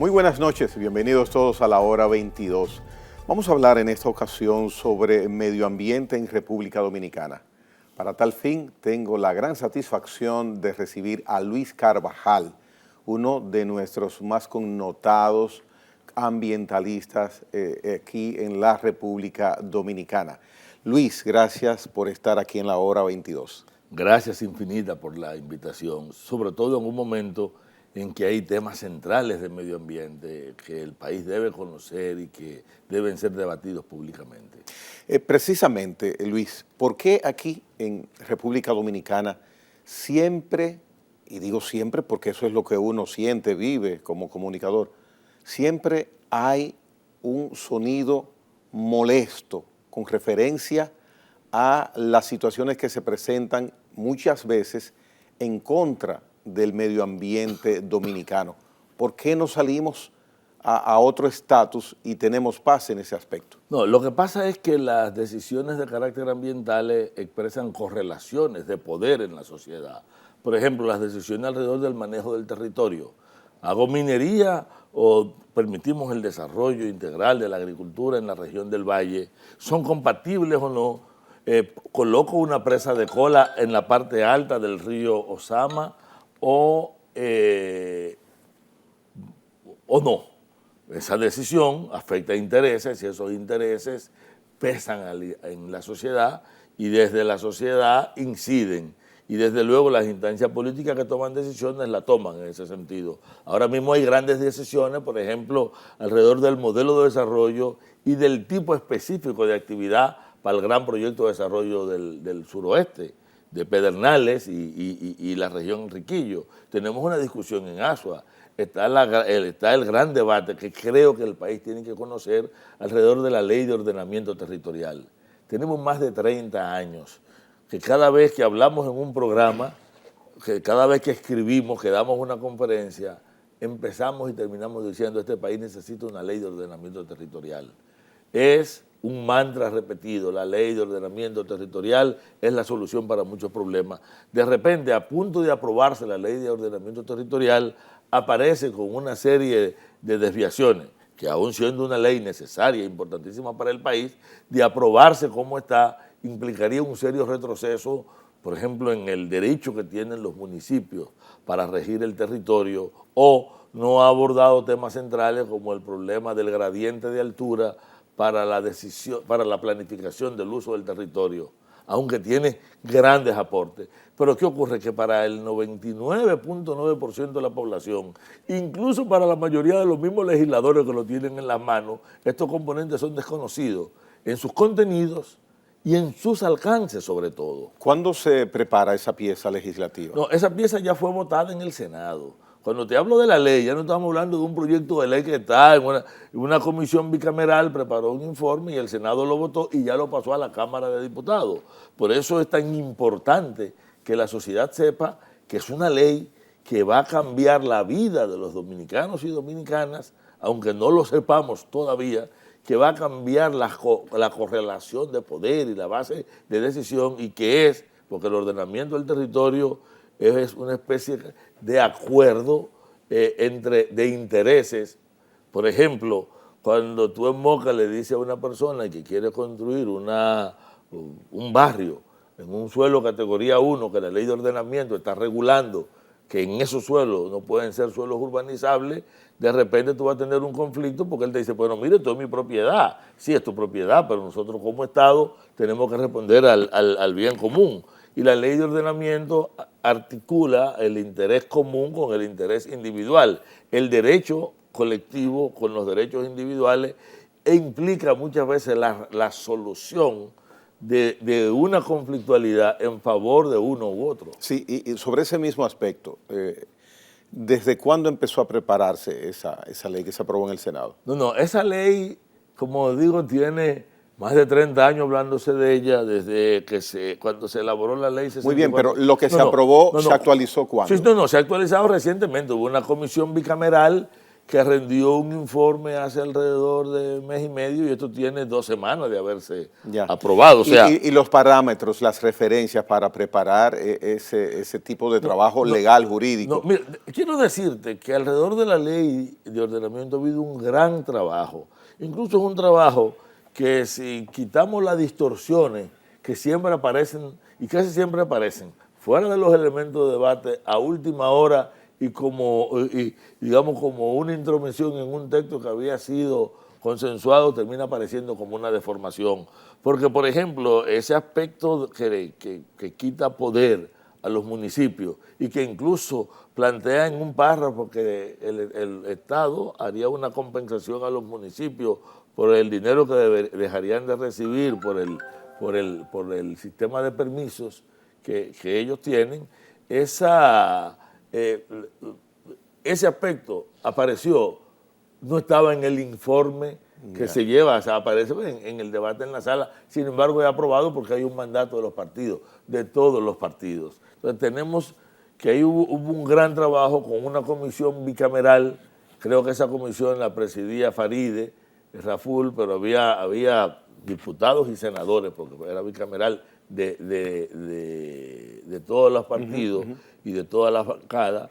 Muy buenas noches, bienvenidos todos a la hora 22. Vamos a hablar en esta ocasión sobre medio ambiente en República Dominicana. Para tal fin, tengo la gran satisfacción de recibir a Luis Carvajal, uno de nuestros más connotados ambientalistas aquí en la República Dominicana. Luis, gracias por estar aquí en la hora 22. Gracias infinita por la invitación, sobre todo en un momento en que hay temas centrales de medio ambiente que el país debe conocer y que deben ser debatidos públicamente. Precisamente, Luis, ¿por qué aquí en República Dominicana siempre, y digo siempre porque eso es lo que uno siente, vive como comunicador, siempre hay un sonido molesto con referencia a las situaciones que se presentan muchas veces en contra del medio ambiente dominicano? ¿Por qué no salimos a otro estatus y tenemos paz en ese aspecto? No, lo que pasa es que las decisiones de carácter ambiental expresan correlaciones de poder en la sociedad. Por ejemplo, las decisiones alrededor del manejo del territorio. ¿Hago minería o permitimos el desarrollo integral de la agricultura en la región del Valle? ¿Son compatibles o no? ¿Coloco una presa de cola en la parte alta del río Osama o no? Esa decisión afecta a intereses y esos intereses pesan en la sociedad y desde la sociedad inciden. Y desde luego las instancias políticas que toman decisiones la toman en ese sentido. Ahora mismo hay grandes decisiones, por ejemplo, alrededor del modelo de desarrollo y del tipo específico de actividad para el gran proyecto de desarrollo del suroeste, de Pedernales y la región Enriquillo. Tenemos una discusión en Asua. Está el gran debate que creo que el país tiene que conocer alrededor de la ley de ordenamiento territorial. Tenemos más de 30 años que cada vez que hablamos en un programa, que cada vez que escribimos, que damos una conferencia, empezamos y terminamos diciendo este país necesita una ley de ordenamiento territorial. Es un mantra repetido, la ley de ordenamiento territorial es la solución para muchos problemas. De repente, a punto de aprobarse la ley de ordenamiento territorial, aparece con una serie de desviaciones, que aún siendo una ley necesaria e importantísima para el país, de aprobarse como está, implicaría un serio retroceso, por ejemplo, en el derecho que tienen los municipios para regir el territorio, o no ha abordado temas centrales como el problema del gradiente de altura para la planificación del uso del territorio, aunque tiene grandes aportes. Pero ¿qué ocurre? Que para el 99.9% de la población, incluso para la mayoría de los mismos legisladores que lo tienen en las manos, estos componentes son desconocidos en sus contenidos y en sus alcances sobre todo. ¿Cuándo se prepara esa pieza legislativa? No, esa pieza ya fue votada en el Senado. Cuando te hablo de la ley, ya no estamos hablando de un proyecto de ley que está en una comisión bicameral, preparó un informe y el Senado lo votó y ya lo pasó a la Cámara de Diputados. Por eso es tan importante que la sociedad sepa que es una ley que va a cambiar la vida de los dominicanos y dominicanas, aunque no lo sepamos todavía, que va a cambiar la correlación de poder y la base de decisión y que es, porque el ordenamiento del territorio es una especie de acuerdo de intereses. Por ejemplo, cuando tú en Moca le dices a una persona que quiere construir un barrio en un suelo categoría 1, que la ley de ordenamiento está regulando que en esos suelos no pueden ser suelos urbanizables, de repente tú vas a tener un conflicto porque él te dice, bueno, mire, esto es mi propiedad. Sí, es tu propiedad, pero nosotros como Estado tenemos que responder al bien común. Y la ley de ordenamiento articula el interés común con el interés individual, el derecho colectivo con los derechos individuales e implica muchas veces la solución de una conflictualidad en favor de uno u otro. Sí, y sobre ese mismo aspecto, ¿desde cuándo empezó a prepararse esa ley que se aprobó en el Senado? No, esa ley, como digo, tiene más de 30 años hablándose de ella desde que cuando se elaboró la ley 64. Muy bien, pero lo que se aprobó, ¿se actualizó cuándo? Sí, se ha actualizado recientemente. Hubo una comisión bicameral que rendió un informe hace alrededor de mes y medio y esto tiene 2 semanas de haberse aprobado. O sea, y los parámetros, las referencias para preparar ese tipo de trabajo legal, jurídico. Mira, quiero decirte que alrededor de la ley de ordenamiento ha habido un gran trabajo. Incluso es un trabajo que si quitamos las distorsiones que siempre aparecen y casi siempre aparecen fuera de los elementos de debate a última hora y digamos como una intromisión en un texto que había sido consensuado, termina apareciendo como una deformación. Porque, por ejemplo, ese aspecto que quita poder a los municipios y que incluso plantea en un párrafo que el Estado haría una compensación a los municipios por el dinero que dejarían de recibir por el sistema de permisos que ellos tienen, ese aspecto apareció, no estaba en el informe que se lleva, o sea, aparece en el debate en la sala, sin embargo es aprobado porque hay un mandato de los partidos, de todos los partidos. Entonces tenemos que ahí hubo un gran trabajo con una comisión bicameral, creo que esa comisión la presidía Faride, Raful, pero había diputados y senadores, porque era bicameral de todos los partidos y de todas las bancadas.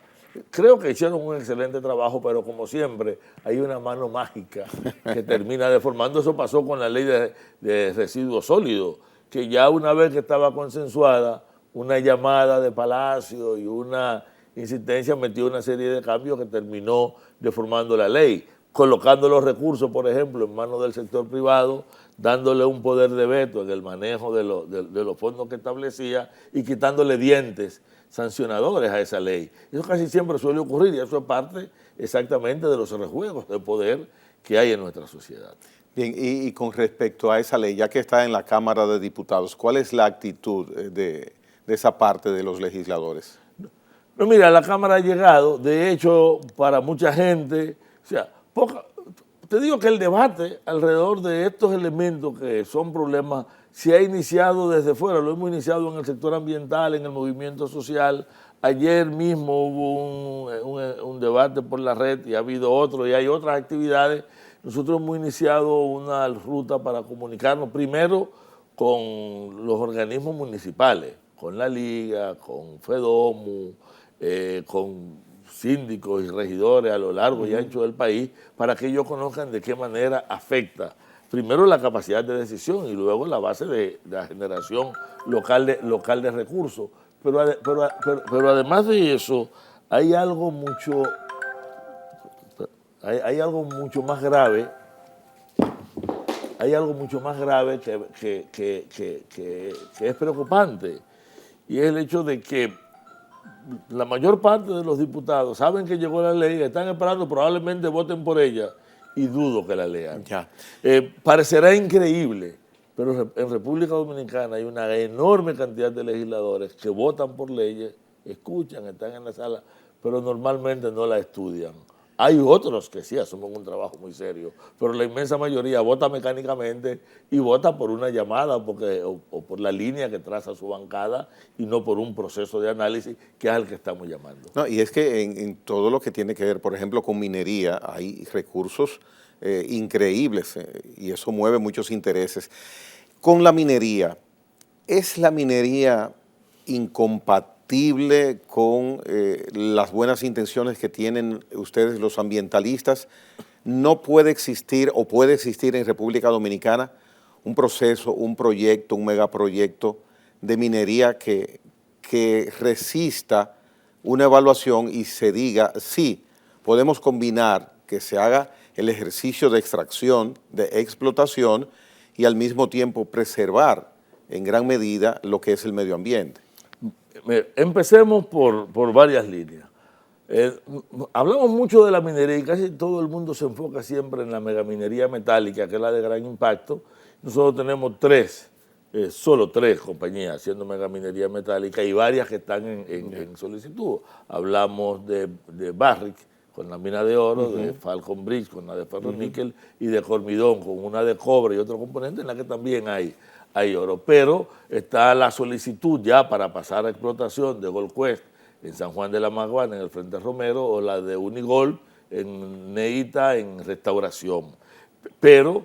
Creo que hicieron un excelente trabajo, pero como siempre hay una mano mágica que termina deformando. Eso pasó con la ley de residuos sólidos, que ya una vez que estaba consensuada, una llamada de Palacio y una insistencia metió una serie de cambios que terminó deformando la ley, colocando los recursos, por ejemplo, en manos del sector privado, dándole un poder de veto en el manejo de los fondos que establecía y quitándole dientes sancionadores a esa ley. Eso casi siempre suele ocurrir y eso es parte exactamente de los rejuegos de poder que hay en nuestra sociedad. Bien, y con respecto a esa ley, ya que está en la Cámara de Diputados, ¿cuál es la actitud de esa parte de los legisladores? No, mira, la Cámara ha llegado, de hecho, para mucha gente, o sea, te digo que el debate alrededor de estos elementos que son problemas se ha iniciado desde fuera, lo hemos iniciado en el sector ambiental, en el movimiento social. Ayer mismo hubo un debate por la red y ha habido otro y hay otras actividades. Nosotros hemos iniciado una ruta para comunicarnos primero con los organismos municipales, con la Liga, con FEDOMU, con síndicos y regidores a lo largo y ancho del país, para que ellos conozcan de qué manera afecta primero la capacidad de decisión y luego la base de la generación local de recursos. Pero además de eso, hay algo mucho más grave, que es preocupante, y es el hecho de que la mayor parte de los diputados saben que llegó la ley, están esperando, probablemente voten por ella y dudo que la lean. Parecerá increíble, pero en República Dominicana hay una enorme cantidad de legisladores que votan por leyes, escuchan, están en la sala, pero normalmente no la estudian. Hay otros que sí asumen un trabajo muy serio, pero la inmensa mayoría vota mecánicamente y vota por una llamada o por la línea que traza su bancada y no por un proceso de análisis que es al que estamos llamando. No, y es que en todo lo que tiene que ver, por ejemplo, con minería, hay recursos increíbles y eso mueve muchos intereses. Con la minería, ¿es la minería incompatible con las buenas intenciones que tienen ustedes los ambientalistas? ¿No puede existir o puede existir en República Dominicana un proceso, un proyecto, un megaproyecto de minería que resista una evaluación y se diga, sí, podemos combinar que se haga el ejercicio de extracción, de explotación y al mismo tiempo preservar en gran medida lo que es el medio ambiente? Empecemos por varias líneas. Hablamos mucho de la minería y casi todo el mundo se enfoca siempre en la megaminería metálica, que es la de gran impacto. Nosotros tenemos solo tres compañías haciendo megaminería metálica y varias que están en solicitud. Hablamos de Barrick con la mina de oro, de Falcon Bridge con la de ferroníquel y de Cormidón con una de cobre y otro componente en la que también hay oro. Pero está la solicitud ya para pasar a explotación de Gold Quest en San Juan de la Maguana, en el Frente Romero, o la de Unigold en Neita, en restauración. Pero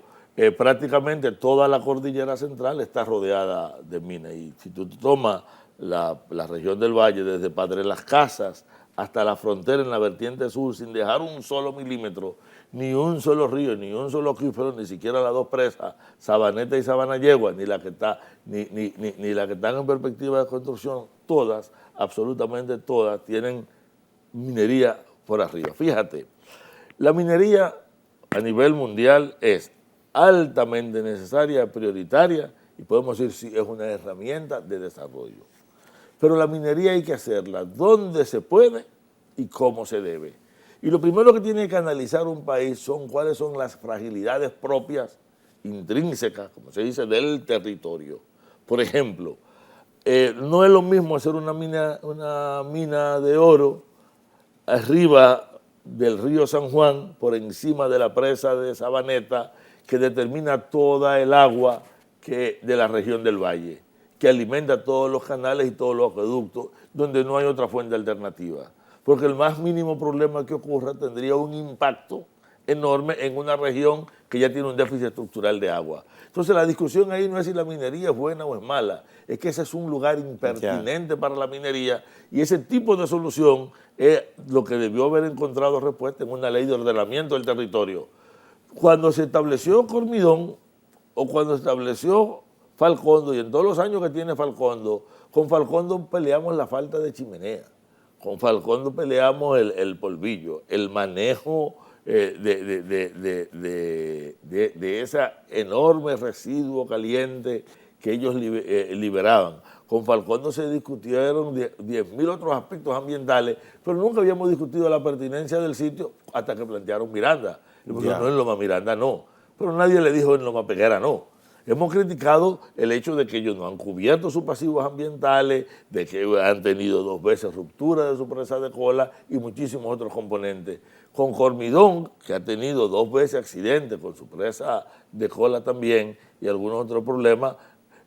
prácticamente toda la cordillera central está rodeada de minas. Y si tú tomas la región del Valle, desde Padre Las Casas hasta la frontera en la vertiente sur, sin dejar un solo milímetro, ni un solo río, ni un solo acuífero, ni siquiera las dos presas, Sabaneta y Sabanayegua, ni la que está, ni la que están en perspectiva de construcción, todas, absolutamente todas, tienen minería por arriba. Fíjate, la minería a nivel mundial es altamente necesaria, prioritaria, y podemos decir si es una herramienta de desarrollo. Pero la minería hay que hacerla donde se puede y cómo se debe. Y lo primero que tiene que analizar un país son cuáles son las fragilidades propias, intrínsecas, como se dice, del territorio. Por ejemplo, no es lo mismo hacer una mina de oro arriba del río San Juan, por encima de la presa de Sabaneta, que determina toda el agua de la región del Valle, que alimenta todos los canales y todos los acueductos, donde no hay otra fuente alternativa. Porque el más mínimo problema que ocurra tendría un impacto enorme en una región que ya tiene un déficit estructural de agua. Entonces la discusión ahí no es si la minería es buena o es mala, es que ese es un lugar impertinente para la minería, y ese tipo de solución es lo que debió haber encontrado respuesta en una ley de ordenamiento del territorio. Cuando se estableció Cormidón o cuando se estableció Falcondo, y en todos los años que tiene Falcondo, con Falcondo peleamos la falta de chimenea, con Falcondo peleamos el polvillo, el manejo de ese enorme residuo caliente que ellos liberaban. Con Falcondo se discutieron 10.000 otros aspectos ambientales, pero nunca habíamos discutido la pertinencia del sitio hasta que plantearon Miranda. No, en Loma Miranda no, pero nadie le dijo en Loma Peguera no. Hemos criticado el hecho de que ellos no han cubierto sus pasivos ambientales, de que han tenido 2 veces ruptura de su presa de cola y muchísimos otros componentes. Con Cormidón, que ha tenido 2 veces accidentes con su presa de cola también y algunos otros problemas,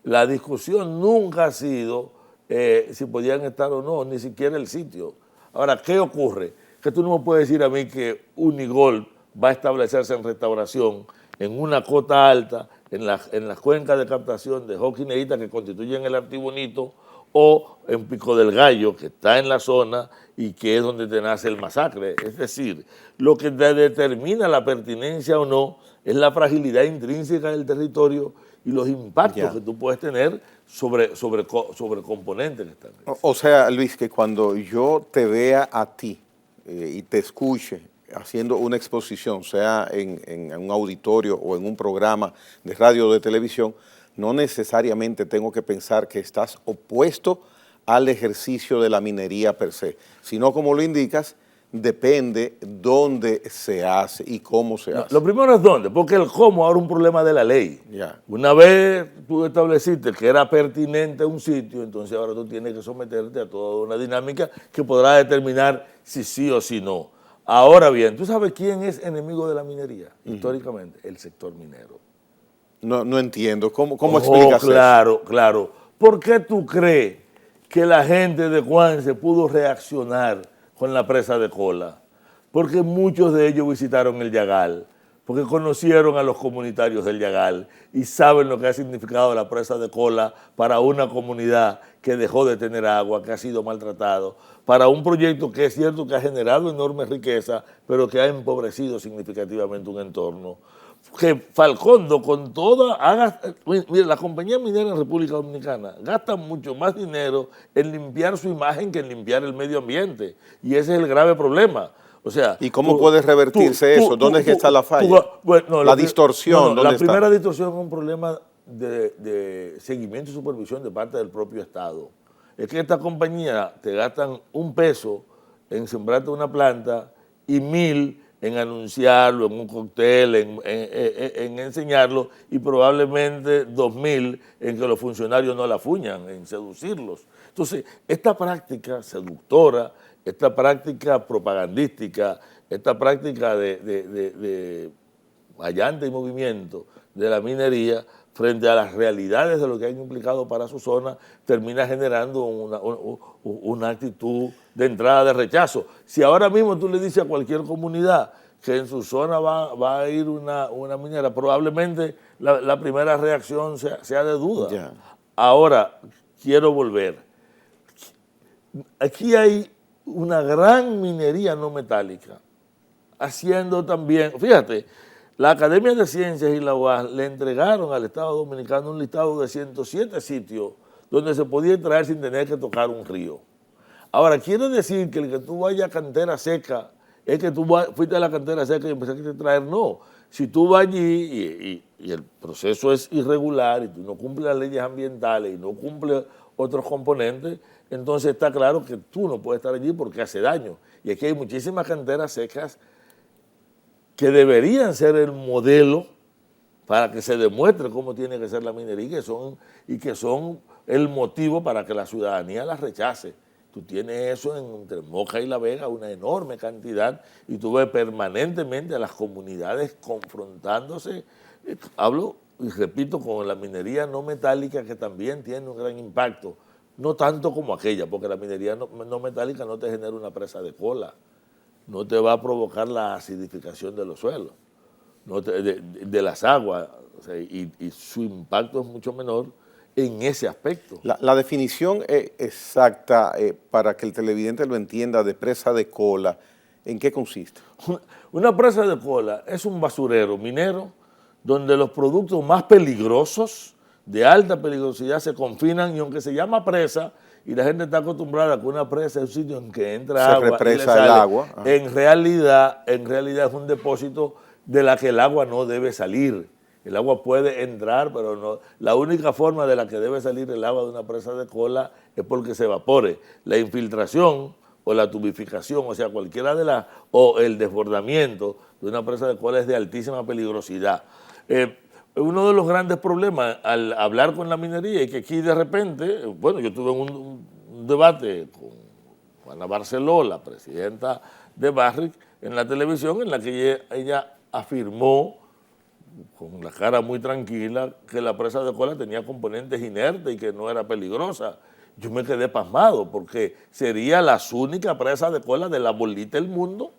la discusión nunca ha sido si podían estar o no, ni siquiera el sitio. Ahora, ¿qué ocurre? Que tú no me puedes decir a mí que Unigol va a establecerse en restauración en una cota alta, en las cuencas de captación de Joque y Neita que constituyen el Artibonito, o en Pico del Gallo, que está en la zona y que es donde te nace el masacre. Es decir, lo que te determina la pertinencia o no es la fragilidad intrínseca del territorio y los impactos que tú puedes tener sobre componentes que están. O sea, Luis, que cuando yo te vea a ti y te escuche haciendo una exposición, sea en un auditorio o en un programa de radio o de televisión, no necesariamente tengo que pensar que estás opuesto al ejercicio de la minería per se, sino como lo indicas, depende dónde se hace y cómo se hace. Lo primero es dónde, porque el cómo ahora es un problema de la ley. Una vez tú estableciste que era pertinente un sitio, entonces ahora tú tienes que someterte a toda una dinámica que podrá determinar si sí o si no. Ahora bien, ¿tú sabes quién es enemigo de la minería históricamente? El sector minero. No entiendo. ¿Cómo explicas eso? Claro. ¿Por qué tú crees que la gente de Cuance pudo reaccionar con la presa de cola? Porque muchos de ellos visitaron el Yagal, porque conocieron a los comunitarios del Yagal y saben lo que ha significado la presa de cola para una comunidad que dejó de tener agua, que ha sido maltratado, para un proyecto que es cierto que ha generado enorme riqueza, pero que ha empobrecido significativamente un entorno. Que Falcondo con toda, mira, la compañía minera en República Dominicana gasta mucho más dinero en limpiar su imagen que en limpiar el medio ambiente, y ese es el grave problema. O sea, ¿y cómo puede revertirse eso? ¿Dónde es que está la falla? La distorsión, ¿dónde está? La primera distorsión es un problema de seguimiento y supervisión de parte del propio Estado. Es que esta compañía te gastan $1 en sembrarte una planta y 1.000 en anunciarlo, en un cóctel, en enseñarlo, y probablemente 2.000 en que los funcionarios no la fuñan, en seducirlos. Entonces, esta práctica seductora, esta práctica propagandística, esta práctica de allante y movimiento de la minería frente a las realidades de lo que ha implicado para su zona, termina generando una actitud de entrada de rechazo. Si ahora mismo tú le dices a cualquier comunidad que en su zona va a ir una minera, probablemente la primera reacción sea de duda. Ya. Ahora, quiero volver. Aquí hay una gran minería no metálica, haciendo también, fíjate, la Academia de Ciencias y la UAS le entregaron al Estado Dominicano un listado de 107 sitios donde se podía entrar sin tener que tocar un río. Ahora, quiere decir que el que tú vayas a cantera seca es que tú fuiste a la cantera seca y empezaste a traer, no. Si tú vas allí y el proceso es irregular y tú no cumples las leyes ambientales y no cumples otros componentes, entonces está claro que tú no puedes estar allí porque hace daño. Y aquí hay muchísimas canteras secas que deberían ser el modelo para que se demuestre cómo tiene que ser la minería y que son el motivo para que la ciudadanía las rechace. Tú tienes eso entre Moca y La Vega, una enorme cantidad, y tú ves permanentemente a las comunidades confrontándose. Hablo y repito con la minería no metálica, que también tiene un gran impacto, no tanto como aquella, porque la minería no metálica no te genera una presa de cola, no te va a provocar la acidificación de los suelos, de las aguas, o sea, y su impacto es mucho menor en ese aspecto. La definición exacta, para que el televidente lo entienda, de presa de cola, ¿en qué consiste? Una presa de cola es un basurero minero donde los productos más peligrosos, de alta peligrosidad, se confinan, y aunque se llama presa, y la gente está acostumbrada a que una presa es un sitio en que entra agua represa y le sale, el agua. en realidad es un depósito de la que el agua no debe salir. El agua puede entrar, pero no. La única forma de la que debe salir el agua de una presa de cola es porque se evapore. La infiltración o la tubificación, o sea, o el desbordamiento de una presa de cola es de altísima peligrosidad. Uno de los grandes problemas al hablar con la minería es que aquí de repente, bueno, yo tuve un debate con Juana Barceló, la presidenta de Barrick, en la televisión, en la que ella afirmó con la cara muy tranquila que la presa de cola tenía componentes inertes y que no era peligrosa. Yo me quedé pasmado porque sería las únicas presas de cola de la bolita del mundo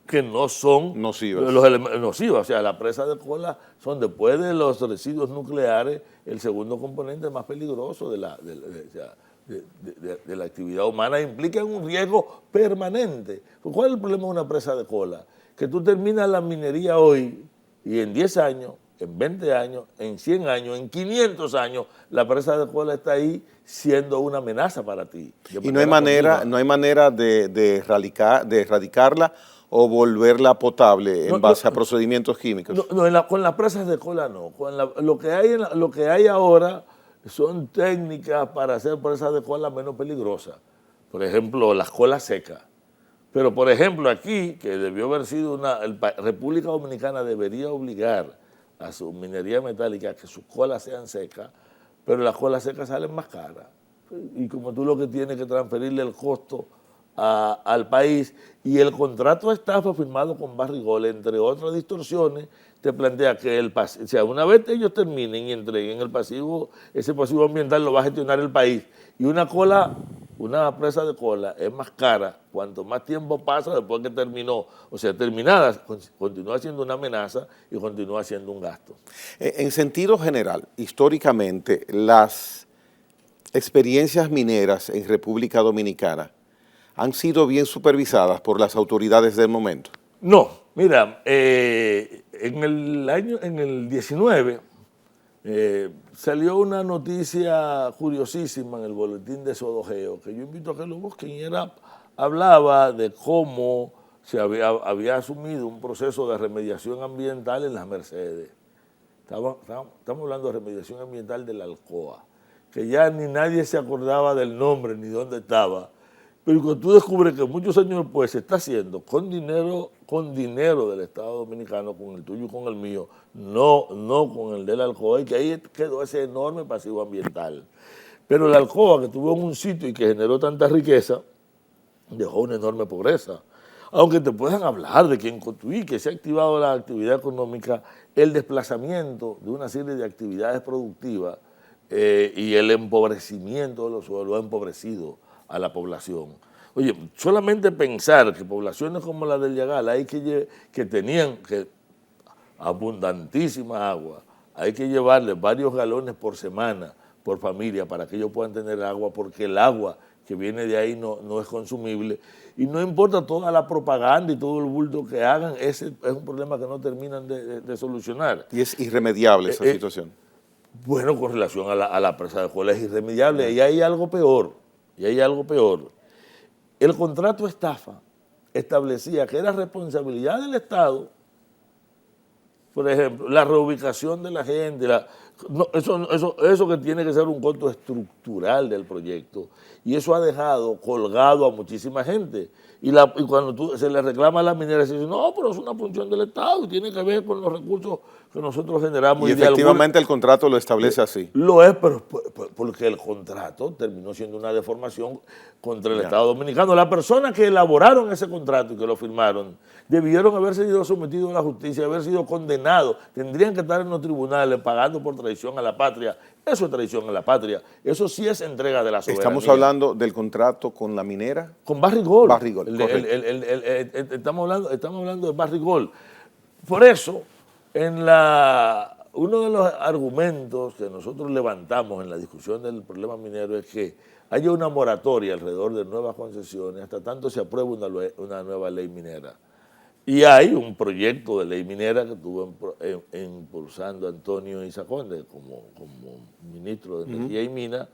que no son nocivas. Nocivas. O sea, las presas de cola son, después de los residuos nucleares, el segundo componente más peligroso de la actividad humana. Implican un riesgo permanente. ¿Cuál es el problema de una presa de cola? Que tú terminas la minería hoy y en 10 años, en 20 años, en 100 años, en 500 años, la presa de cola está ahí siendo una amenaza para ti. Y no hay manera de erradicarla o volverla potable en base a procedimientos químicos. Con las presas de cola no. Lo que hay ahora son técnicas para hacer presas de cola menos peligrosas. Por ejemplo, las colas secas. Pero, por ejemplo, aquí, que debió haber sido República Dominicana debería obligar a su minería metálica a que sus colas sean secas, pero las colas secas salen más caras. Y como tú lo que tienes que transferirle el costo al país, y el contrato de estafa firmado con Barrick, entre otras distorsiones, te plantea que o sea, una vez ellos terminen y entreguen ese pasivo ambiental lo va a gestionar el país. Y una presa de cola es más cara cuanto más tiempo pasa después que terminó. O sea, terminada, continúa siendo una amenaza y continúa siendo un gasto. En sentido general, históricamente, las experiencias mineras en República Dominicana han sido bien supervisadas por las autoridades del momento. No, mira, en el 19 salió una noticia curiosísima en el boletín de Sodogeo, que yo invito a que lo busquen, y hablaba de cómo se había asumido un proceso de remediación ambiental en las Mercedes. Estamos hablando de remediación ambiental de la Alcoa, que ya ni nadie se acordaba del nombre ni dónde estaba. Pero cuando tú descubres que muchos años después se está haciendo con dinero del Estado Dominicano, con el tuyo y con el mío, no con el de la Alcoa, y que ahí quedó ese enorme pasivo ambiental. Pero la Alcoa, que tuvo en un sitio y que generó tanta riqueza, dejó una enorme pobreza. Aunque te puedan hablar de que en Cotuí, que se ha activado la actividad económica, el desplazamiento de una serie de actividades productivas y el empobrecimiento de los suelos ha empobrecido a la población. Oye, solamente pensar que poblaciones como la del Yagal, que tenían abundantísima agua, hay que llevarles varios galones por semana, por familia, para que ellos puedan tener agua, porque el agua que viene de ahí no es consumible. Y no importa toda la propaganda y todo el bulto que hagan, ese es un problema que no terminan de solucionar. Y es irremediable esa situación. Bueno, con relación a la presa de Jola es irremediable. Y hay algo peor, El contrato estafa establecía que era responsabilidad del Estado, por ejemplo, la reubicación de la gente, eso que tiene que ser un costo estructural del proyecto. Y eso ha dejado colgado a muchísima gente. Y cuando se le reclama a la minera, se dice, no, pero es una función del Estado y tiene que ver con los recursos que nosotros generamos. Y efectivamente el contrato lo establece así. Lo es, pero porque el contrato terminó siendo una deformación contra el Estado Dominicano. Las personas que elaboraron ese contrato y que lo firmaron debieron haber sido sometidos a la justicia, haber sido condenados. Tendrían que estar en los tribunales pagando por traición a la patria. Eso es traición a la patria. Eso sí es entrega de la soberanía. Estamos hablando del contrato con la minera. Con Barrick-Gold. Barrick-Gold, estamos hablando de Barrick-Gold. Por eso, uno de los argumentos que nosotros levantamos en la discusión del problema minero es que haya una moratoria alrededor de nuevas concesiones hasta tanto se apruebe una nueva ley minera. Y hay un proyecto de ley minera que estuvo impulsando Antonio Isaconde como ministro de Energía y Minas,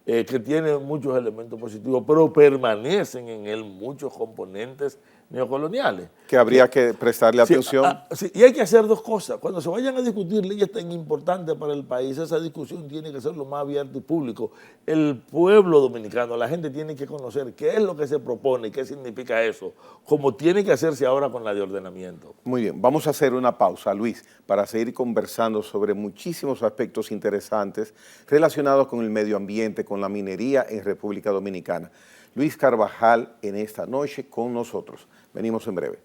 que tiene muchos elementos positivos, pero permanecen en él muchos componentes neocoloniales. Que habría que prestarle atención. Sí, y hay que hacer dos cosas. Cuando se vayan a discutir leyes tan importantes para el país, esa discusión tiene que ser lo más abierta y público. El pueblo dominicano, la gente tiene que conocer qué es lo que se propone y qué significa eso, como tiene que hacerse ahora con la de ordenamiento. Muy bien, vamos a hacer una pausa, Luis, para seguir conversando sobre muchísimos aspectos interesantes relacionados con el medio ambiente, con la minería en República Dominicana. Luis Carvajal en esta noche con nosotros. Venimos en breve.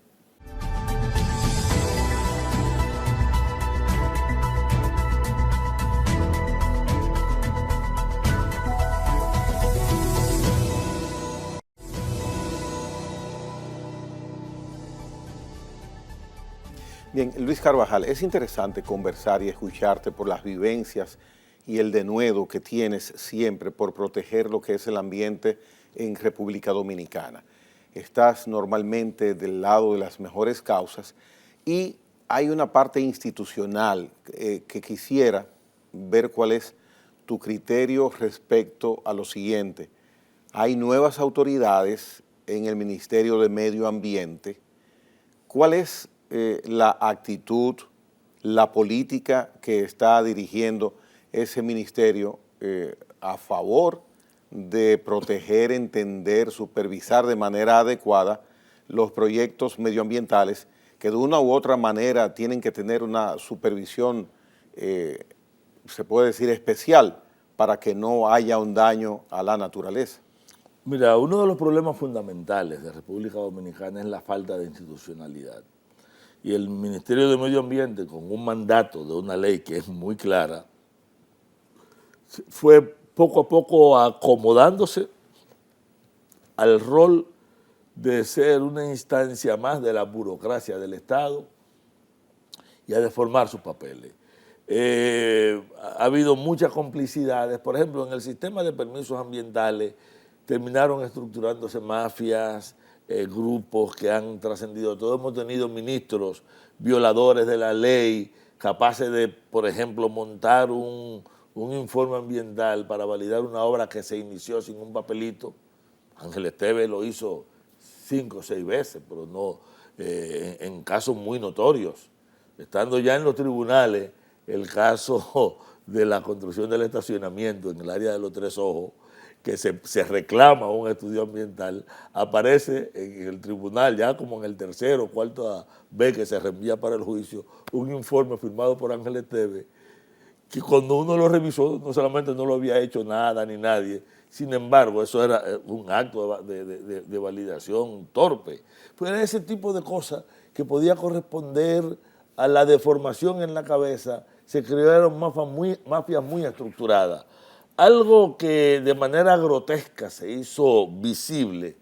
Bien, Luis Carvajal, es interesante conversar y escucharte por las vivencias y el denuedo que tienes siempre por proteger lo que es el ambiente en República Dominicana. Estás normalmente del lado de las mejores causas y hay una parte institucional que quisiera ver cuál es tu criterio respecto a lo siguiente. Hay nuevas autoridades en el Ministerio de Medio Ambiente. ¿Cuál es la actitud, la política que está dirigiendo ese ministerio a favor de proteger, entender, supervisar de manera adecuada los proyectos medioambientales que de una u otra manera tienen que tener una supervisión, se puede decir, especial para que no haya un daño a la naturaleza? Mira, uno de los problemas fundamentales de República Dominicana es la falta de institucionalidad. Y el Ministerio de Medio Ambiente, con un mandato de una ley que es muy clara, fue poco a poco acomodándose al rol de ser una instancia más de la burocracia del Estado y a deformar sus papeles. Ha habido muchas complicidades, por ejemplo, en el sistema de permisos ambientales terminaron estructurándose mafias, grupos que han trascendido. Todos hemos tenido ministros violadores de la ley, capaces de, por ejemplo, montar un informe ambiental para validar una obra que se inició sin un papelito. Ángel Esteve lo hizo 5 o 6 veces, pero no en casos muy notorios. Estando ya en los tribunales, el caso de la construcción del estacionamiento en el área de los Tres Ojos, que se reclama un estudio ambiental, aparece en el tribunal, ya como en el tercero o cuarto vez que se reenvía para el juicio, un informe firmado por Ángel Esteve, que cuando uno lo revisó, no solamente no lo había hecho nada ni nadie, sin embargo, eso era un acto de validación torpe. Pues era ese tipo de cosas que podía corresponder a la deformación en la cabeza, se crearon mafias muy estructuradas. Algo que de manera grotesca se hizo visible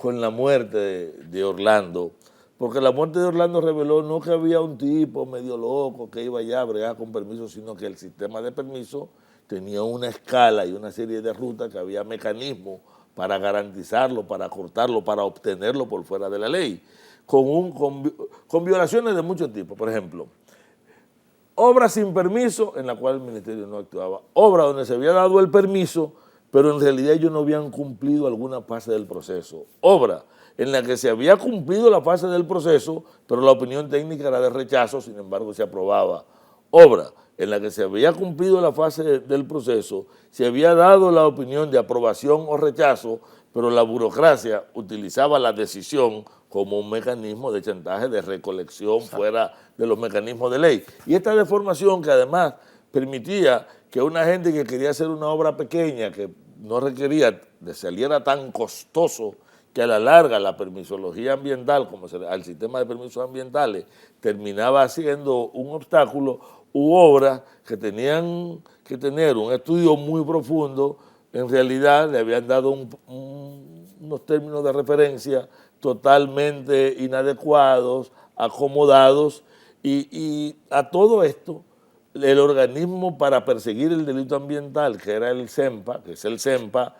con la muerte de Orlando, porque la muerte de Orlando reveló no que había un tipo medio loco que iba allá a bregar con permiso, sino que el sistema de permiso tenía una escala y una serie de rutas que había mecanismos para garantizarlo, para cortarlo, para obtenerlo por fuera de la ley, con violaciones de muchos tipos. Por ejemplo, obras sin permiso en la cual el ministerio no actuaba, obras donde se había dado el permiso, pero en realidad ellos no habían cumplido alguna fase del proceso, obra en la que se había cumplido la fase del proceso, pero la opinión técnica era de rechazo, sin embargo se aprobaba, obra en la que se había cumplido la fase del proceso, se había dado la opinión de aprobación o rechazo, pero la burocracia utilizaba la decisión como un mecanismo de chantaje, de recolección fuera de los mecanismos de ley. Y esta deformación que además permitía que una gente que quería hacer una obra pequeña, que no requería de saliera tan costoso, que a la larga la permisología ambiental, como al sistema de permisos ambientales, terminaba siendo un obstáculo, u obras que tenían que tener un estudio muy profundo, en realidad le habían dado unos términos de referencia totalmente inadecuados, acomodados, y a todo esto el organismo para perseguir el delito ambiental, que era el CEMPA, que es el CEMPA,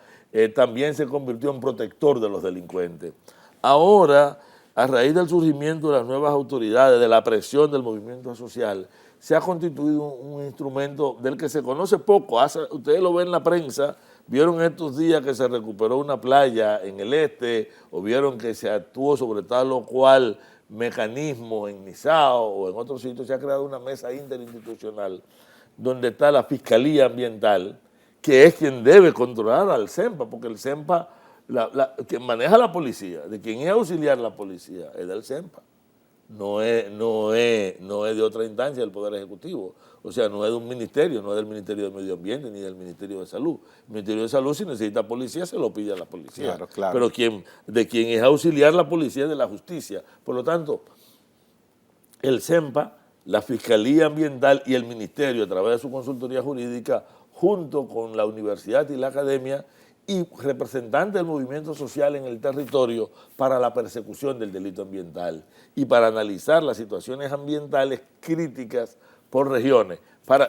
también se convirtió en protector de los delincuentes. Ahora, a raíz del surgimiento de las nuevas autoridades, de la presión del movimiento social, se ha constituido un instrumento del que se conoce poco. Ustedes lo ven en la prensa, vieron estos días que se recuperó una playa en el este, o vieron que se actuó sobre tal o cual mecanismo en Nizao o en otros sitios. Se ha creado una mesa interinstitucional donde está la Fiscalía Ambiental, que es quien debe controlar al CEMPA, porque el CEMPA, quien maneja la policía, de quien es auxiliar la policía, es del CEMPA. No es de otra instancia del Poder Ejecutivo. O sea, no es de un ministerio, no es del Ministerio de Medio Ambiente ni del Ministerio de Salud. El Ministerio de Salud, si necesita policía, se lo pide a la policía. Claro, claro. Pero de quien es auxiliar la policía es de la justicia. Por lo tanto, el CEMPA, la Fiscalía Ambiental y el Ministerio, a través de su consultoría jurídica, junto con la universidad y la academia, y representantes del movimiento social en el territorio para la persecución del delito ambiental y para analizar las situaciones ambientales críticas por regiones.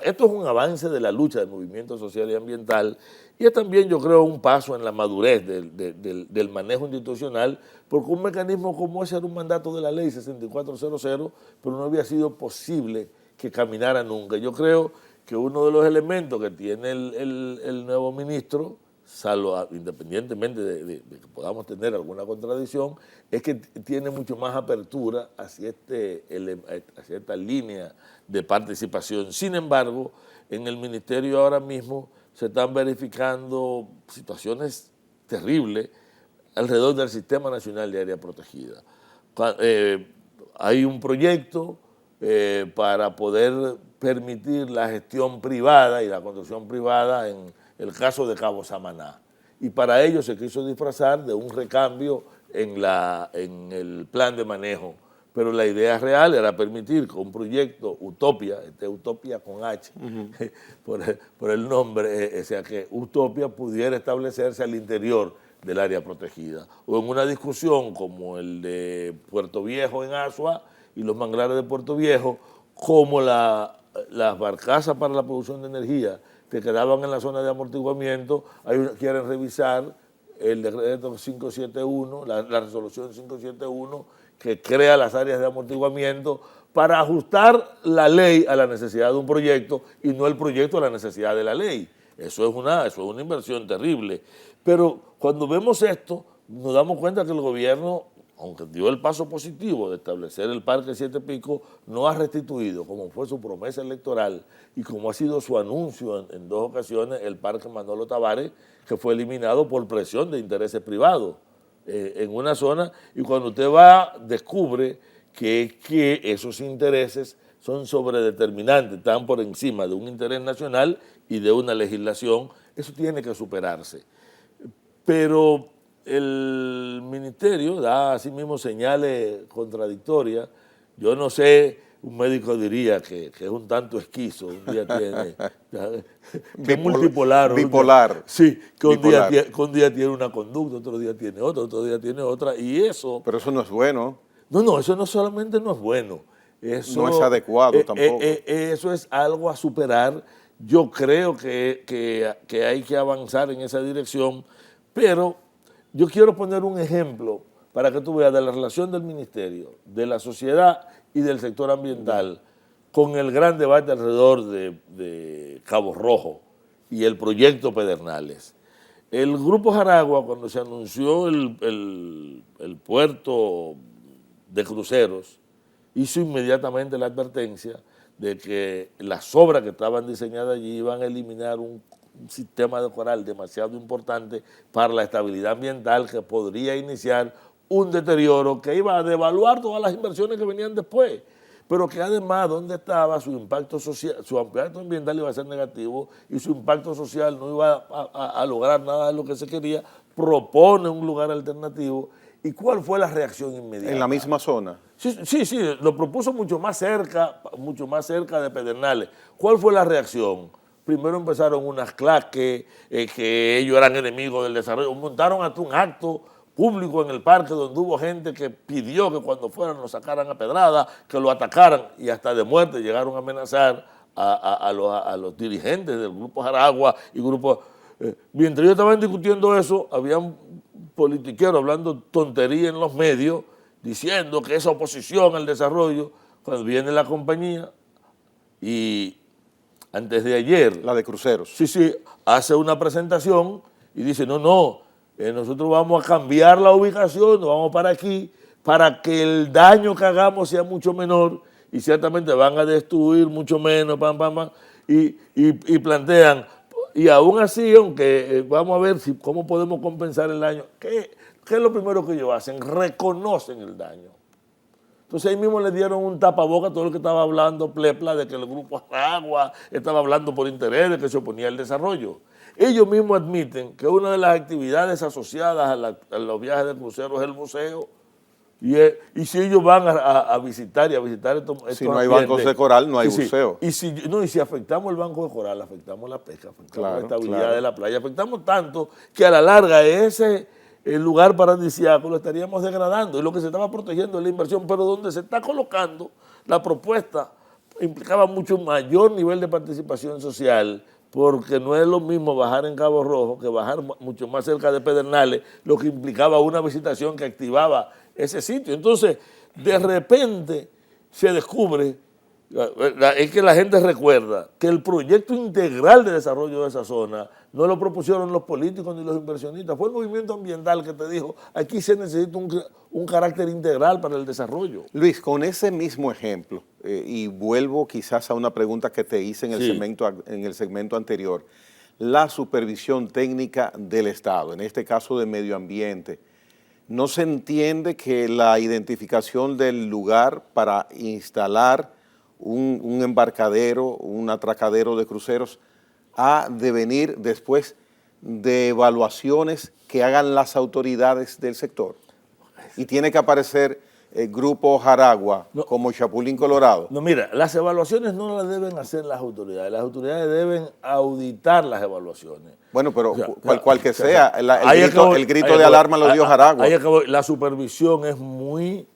Esto es un avance de la lucha del movimiento social y ambiental y es también, yo creo, un paso en la madurez del manejo institucional, porque un mecanismo como ese era un mandato de la ley 6400, pero no había sido posible que caminara nunca. Yo creo que uno de los elementos que tiene el nuevo ministro, salvo independientemente de que podamos tener alguna contradicción, es que tiene mucho más apertura hacia esta línea de participación. Sin embargo, en el ministerio ahora mismo se están verificando situaciones terribles alrededor del Sistema Nacional de Área Protegida. Hay un proyecto para poder permitir la gestión privada y la construcción privada en el caso de Cabo Samaná. Y para ello se quiso disfrazar de un recambio en el plan de manejo. Pero la idea real era permitir que un proyecto Utopia, Utopia con H, por el nombre, o sea, que Utopia pudiera establecerse al interior del área protegida. O en una discusión como el de Puerto Viejo en Asua y los manglares de Puerto Viejo, como las barcazas para la producción de energía que quedaban en la zona de amortiguamiento, quieren revisar el decreto 571, la resolución 571, que crea las áreas de amortiguamiento para ajustar la ley a la necesidad de un proyecto y no el proyecto a la necesidad de la ley. Eso es una inversión terrible. Pero cuando vemos esto, nos damos cuenta que el gobierno, aunque dio el paso positivo de establecer el Parque Siete Picos, no ha restituido, como fue su promesa electoral y como ha sido su anuncio en dos ocasiones, el Parque Manolo Tavares, que fue eliminado por presión de intereses privados en una zona, y cuando usted va, descubre que esos intereses son sobredeterminantes, están por encima de un interés nacional y de una legislación. Eso tiene que superarse. Pero el ministerio da asimismo señales contradictorias. Yo no sé un médico diría que es un tanto esquizo, un día tiene, que es multipolar. Bipolar. Sí, que bipolar. un día tiene una conducta, otro día tiene otra, otro día tiene otra, y eso... Pero eso no es bueno. No, eso no solamente no es bueno, No es adecuado tampoco. Eso es algo a superar. Yo creo que hay que avanzar en esa dirección, pero yo quiero poner un ejemplo para que tú veas de la relación del ministerio, de la sociedad y del sector ambiental con el gran debate alrededor de Cabo Rojo y el proyecto Pedernales. El Grupo Jaragua, cuando se anunció el puerto de cruceros, hizo inmediatamente la advertencia de que las obras que estaban diseñadas allí iban a eliminar un sistema de coral demasiado importante para la estabilidad ambiental, que podría iniciar un deterioro que iba a devaluar todas las inversiones que venían después, pero que además donde estaba su impacto social, su impacto ambiental iba a ser negativo y su impacto social no iba a lograr nada de lo que se quería. Propone un lugar alternativo. ¿Y cuál fue la reacción inmediata? En la misma zona. Sí, lo propuso mucho más cerca de Pedernales. ¿Cuál fue la reacción? Primero empezaron unas claques, que ellos eran enemigos del desarrollo, montaron hasta un acto público en el parque donde hubo gente que pidió que cuando fueran lo sacaran a pedrada, que lo atacaran, y hasta de muerte llegaron a amenazar a los dirigentes del Grupo Jaragua y grupos. Mientras ellos estaban discutiendo eso, habían politiqueros hablando tontería en los medios, diciendo que esa oposición al desarrollo, cuando viene la compañía y antes de ayer... La de cruceros. Sí, hace una presentación y dice, no, nosotros vamos a cambiar la ubicación, nos vamos para aquí, para que el daño que hagamos sea mucho menor, y ciertamente van a destruir mucho menos, y plantean, y aún así, aunque vamos a ver cómo podemos compensar el daño, ¿qué es lo primero que ellos hacen? Reconocen el daño. Entonces ahí mismo le dieron un tapaboca a todo lo que estaba hablando Plepla, de que el Grupo Jaragua estaba hablando por interés, de que se oponía al desarrollo. Ellos mismos admiten que una de las actividades asociadas a los viajes de crucero es el museo. Y si ellos van a visitar estos si no hay bancos de coral, no hay buceo. Y si afectamos el banco de coral, afectamos la pesca, afectamos la estabilidad de la playa, afectamos tanto que a la larga el lugar paradisíaco lo estaríamos degradando, y lo que se estaba protegiendo es la inversión, pero donde se está colocando la propuesta implicaba mucho mayor nivel de participación social, porque no es lo mismo bajar en Cabo Rojo que bajar mucho más cerca de Pedernales, lo que implicaba una visitación que activaba ese sitio. Entonces, de repente se descubre, es que la gente recuerda que el proyecto integral de desarrollo de esa zona no lo propusieron los políticos ni los inversionistas, fue el movimiento ambiental que te dijo, aquí se necesita un carácter integral para el desarrollo. Luis, con ese mismo ejemplo, y vuelvo quizás a una pregunta que te hice en el segmento anterior, la supervisión técnica del Estado, en este caso de medio ambiente, ¿no se entiende que la identificación del lugar para instalar un embarcadero, un atracadero de cruceros, ha de venir después de evaluaciones que hagan las autoridades del sector? Y tiene que aparecer el Grupo Jaragua como Chapulín Colorado. No, mira, las evaluaciones no las deben hacer las autoridades deben auditar las evaluaciones. Bueno, pero cual que sea, el grito de alarma lo dio Jaragua. La supervisión es muy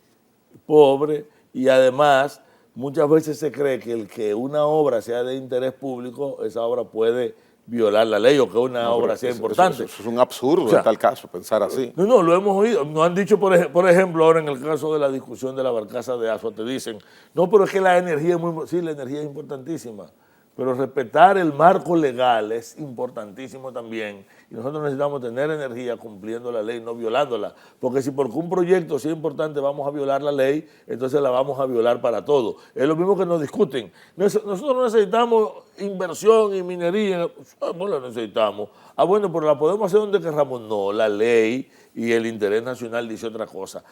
pobre, y además muchas veces se cree que el que una obra sea de interés público, esa obra puede violar la ley, o que una obra sea importante. Eso es un absurdo en tal caso, pensar así. No, lo hemos oído. Nos han dicho, por ejemplo, ahora en el caso de la discusión de la barcaza de Asua, te dicen, no, pero es que la energía es muy... Sí, la energía es importantísima, pero respetar el marco legal es importantísimo también, y nosotros necesitamos tener energía cumpliendo la ley, no violándola, porque si por un proyecto sí es importante vamos a violar la ley, entonces la vamos a violar para todo. Es lo mismo que nos discuten. Nosotros necesitamos inversión y minería, no la necesitamos. Bueno, pero la podemos hacer donde querramos. No, la ley y el interés nacional dice otra cosa.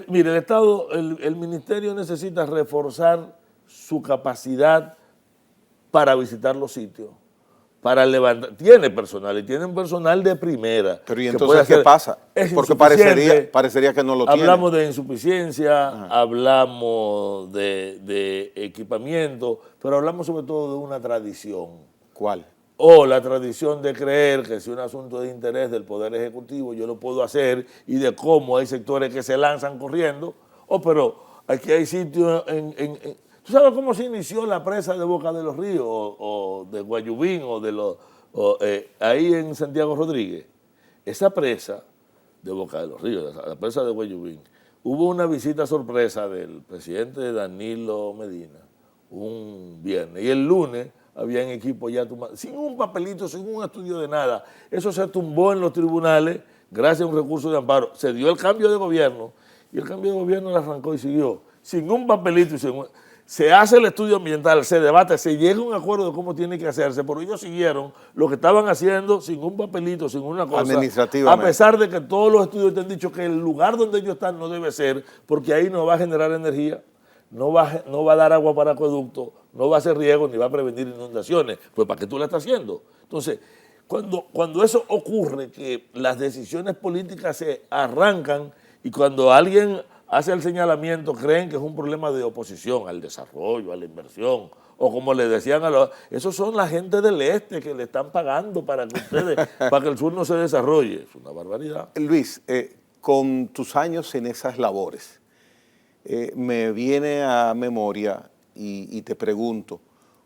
Mire, el Estado, el ministerio necesita reforzar su capacidad para visitar los sitios, para levantar, tiene personal y tiene un personal de primera. Pero ¿y entonces qué pasa? Porque parecería que no lo tiene. Hablamos de insuficiencia, hablamos de equipamiento, pero hablamos sobre todo de una tradición. ¿Cuál? O la tradición de creer que si un asunto de interés del Poder Ejecutivo yo lo puedo hacer, y de cómo hay sectores que se lanzan corriendo. Pero aquí hay sitios ¿tú sabes cómo se inició la presa de Boca de los Ríos o de Guayubín ahí en Santiago Rodríguez? Esa presa de Boca de los Ríos, la presa de Guayubín, hubo una visita sorpresa del presidente Danilo Medina un viernes, y el lunes habían equipos ya tumbados, sin un papelito, sin un estudio de nada. Eso se tumbó en los tribunales gracias a un recurso de amparo. Se dio el cambio de gobierno y el cambio de gobierno lo arrancó y siguió, sin un papelito. Se hace el estudio ambiental, se debate, se llega a un acuerdo de cómo tiene que hacerse, pero ellos siguieron lo que estaban haciendo sin un papelito, sin una cosa. Administrativamente. A pesar de que todos los estudios te han dicho que el lugar donde ellos están no debe ser, porque ahí no va a generar energía, no va a dar agua para acueducto, no va a hacer riego ni va a prevenir inundaciones. Pues ¿para qué tú la estás haciendo? Entonces, cuando eso ocurre, que las decisiones políticas se arrancan y cuando alguien hace el señalamiento, creen que es un problema de oposición al desarrollo, a la inversión, o como le decían esos son la gente del este que le están pagando para que para que el sur no se desarrolle. Es una barbaridad. Luis, con tus años en esas labores, me viene a memoria y te pregunto,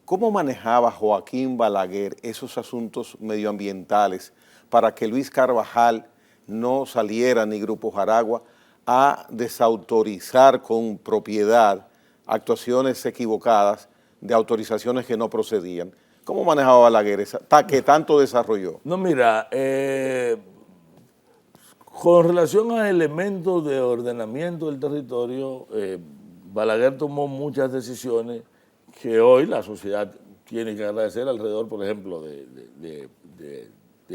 ¿cómo manejaba Joaquín Balaguer esos asuntos medioambientales para que Luis Carvajal no saliera, ni Grupo Jaragua, a desautorizar con propiedad actuaciones equivocadas de autorizaciones que no procedían? ¿Cómo manejaba Balaguer que tanto desarrolló? No, mira, con relación a elementos de ordenamiento del territorio, Balaguer tomó muchas decisiones que hoy la sociedad tiene que agradecer alrededor, por ejemplo, de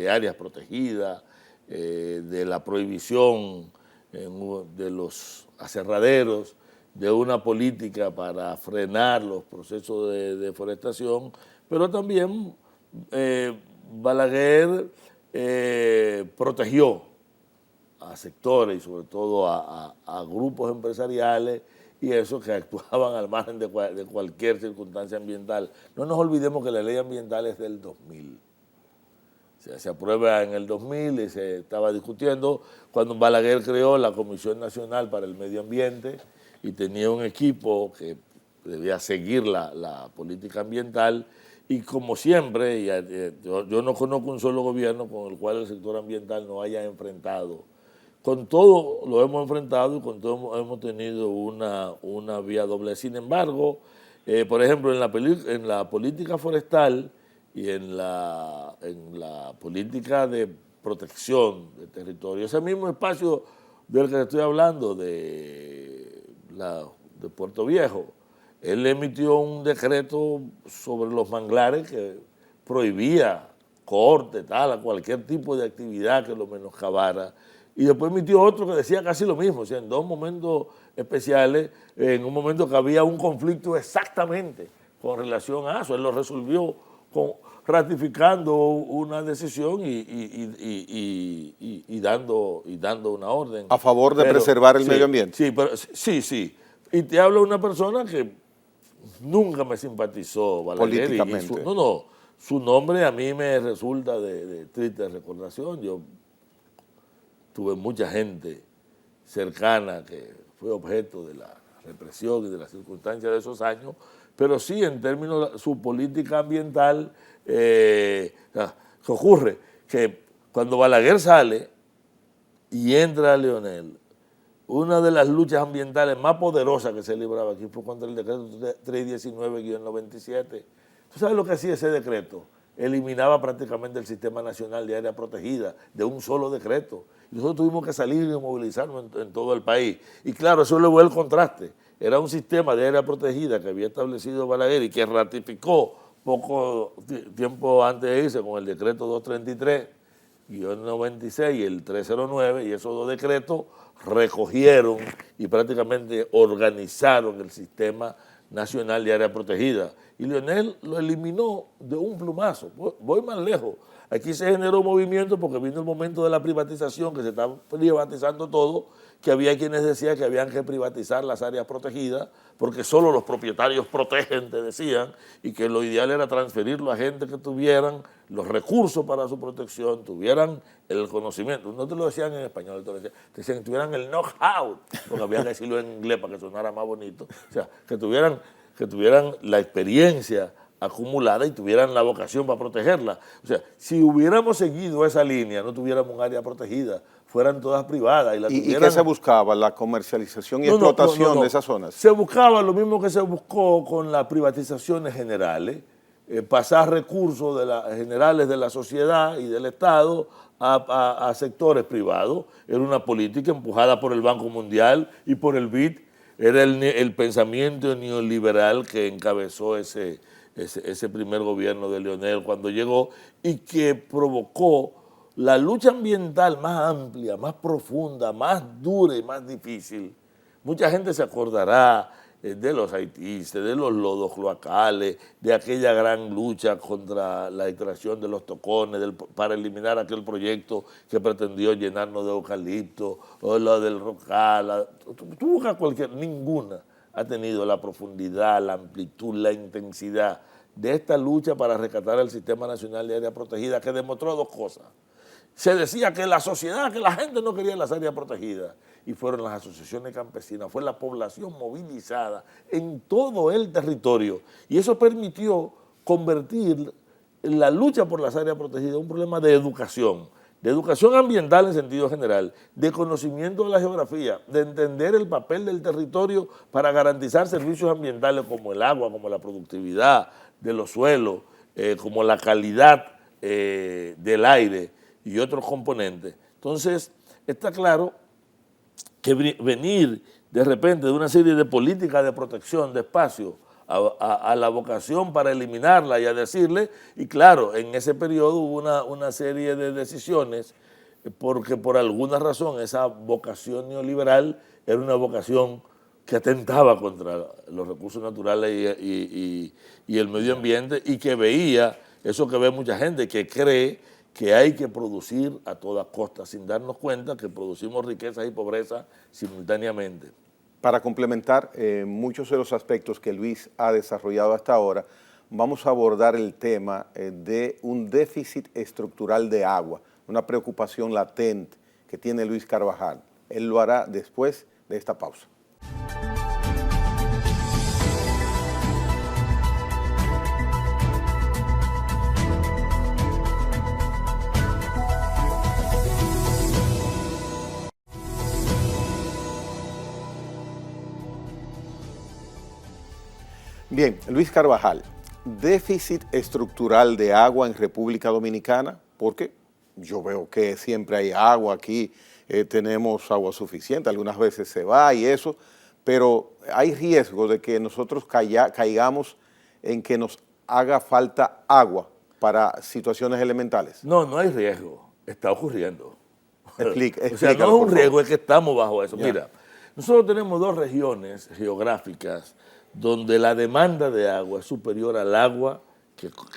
áreas protegidas, de la prohibición de los aserraderos, de una política para frenar los procesos de deforestación, pero también Balaguer protegió a sectores y sobre todo a grupos empresariales y eso que actuaban al margen de cualquier circunstancia ambiental. No nos olvidemos que la ley ambiental es del 2000. Se aprueba en el 2000 y se estaba discutiendo cuando Balaguer creó la Comisión Nacional para el Medio Ambiente y tenía un equipo que debía seguir la política ambiental y como siempre, yo no conozco un solo gobierno con el cual el sector ambiental no haya enfrentado. Con todo lo hemos enfrentado y con todo hemos tenido una vía doble. Sin embargo, por ejemplo, en la política forestal y en la política de protección de territorio, ese mismo espacio del que estoy hablando, de Puerto Viejo, él emitió un decreto sobre los manglares que prohibía corte, a cualquier tipo de actividad que lo menoscabara. Y después emitió otro que decía casi lo mismo, o sea, en dos momentos especiales, en un momento que había un conflicto exactamente con relación a eso. Él lo resolvió ratificando una decisión y dando una orden. A favor de preservar el medio ambiente. Sí. Y te habla una persona que nunca me simpatizó, Balaguer. Políticamente. Su nombre a mí me resulta de triste recordación. Yo tuve mucha gente cercana que fue objeto de la represión y de las circunstancias de esos años, pero sí en términos de su política ambiental, ¿qué ocurre? Que cuando Balaguer sale y entra Leonel, una de las luchas ambientales más poderosas que se libraba aquí fue contra el decreto 319-97. ¿Tú sabes lo que hacía ese decreto? Eliminaba prácticamente el Sistema Nacional de Área Protegida de un solo decreto. Y nosotros tuvimos que salir y movilizarnos en todo el país. Y claro, eso luego el contraste. Era un sistema de área protegida que había establecido Balaguer y que ratificó poco tiempo antes de irse con el decreto 233-96 y el 309, y esos dos decretos recogieron y prácticamente organizaron el sistema Nacional de Área Protegida. Y Leonel lo eliminó de un plumazo. Voy más lejos. Aquí se generó movimiento porque vino el momento de la privatización, que se estaba privatizando todo, que había quienes decían que habían que privatizar las áreas protegidas porque solo los propietarios protegen, te decían, y que lo ideal era transferirlo a gente que tuvieran los recursos para su protección, tuvieran el conocimiento. No te lo decían en español, te decían que tuvieran el know-how, porque había que decirlo en inglés para que sonara más bonito. O sea, que tuvieran la experiencia acumulada y tuvieran la vocación para protegerla. O sea, si hubiéramos seguido esa línea, no tuviéramos un área protegida, fueran todas privadas. ¿Y qué se buscaba? ¿La comercialización y explotación de esas zonas? Se buscaba lo mismo que se buscó con las privatizaciones generales, pasar recursos generales de la sociedad y del Estado a sectores privados. Era una política empujada por el Banco Mundial y por el BID. Era el pensamiento neoliberal que encabezó ese primer gobierno de Leonel cuando llegó y que provocó la lucha ambiental más amplia, más profunda, más dura y más difícil. Mucha gente se acordará de los haitistas, de los lodos cloacales, de aquella gran lucha contra la extracción de los tocones, para eliminar aquel proyecto que pretendió llenarnos de eucalipto, o la del rocal. Tú buscas ninguna ha tenido la profundidad, la amplitud, la intensidad de esta lucha para rescatar el Sistema Nacional de Área Protegida, que demostró dos cosas. Se decía que la sociedad, que la gente no quería las áreas protegidas, y fueron las asociaciones campesinas, fue la población movilizada en todo el territorio, y eso permitió convertir la lucha por las áreas protegidas en un problema de educación ambiental en sentido general, de conocimiento de la geografía, de entender el papel del territorio para garantizar servicios ambientales como el agua, como la productividad de los suelos, como la calidad del aire y otros componentes. Entonces, está claro que venir de repente de una serie de políticas de protección de espacio a la vocación para eliminarla y a decirle, y claro, en ese periodo hubo una serie de decisiones porque por alguna razón esa vocación neoliberal era una vocación que atentaba contra los recursos naturales y el medio ambiente, y que veía eso que ve mucha gente, que cree que hay que producir a toda costa, sin darnos cuenta que producimos riqueza y pobreza simultáneamente. Para complementar muchos de los aspectos que Luis ha desarrollado hasta ahora, vamos a abordar el tema de un déficit estructural de agua, una preocupación latente que tiene Luis Carvajal. Él lo hará después de esta pausa. Bien, Luis Carvajal, déficit estructural de agua en República Dominicana, porque yo veo que siempre hay agua aquí, tenemos agua suficiente, algunas veces se va y eso, pero hay riesgo de que nosotros caigamos en que nos haga falta agua para situaciones elementales. No, no hay riesgo, está ocurriendo. Explícalo, o sea, no es un riesgo, es que estamos bajo eso. Ya. Mira, nosotros tenemos dos regiones geográficas donde la demanda de agua es superior al agua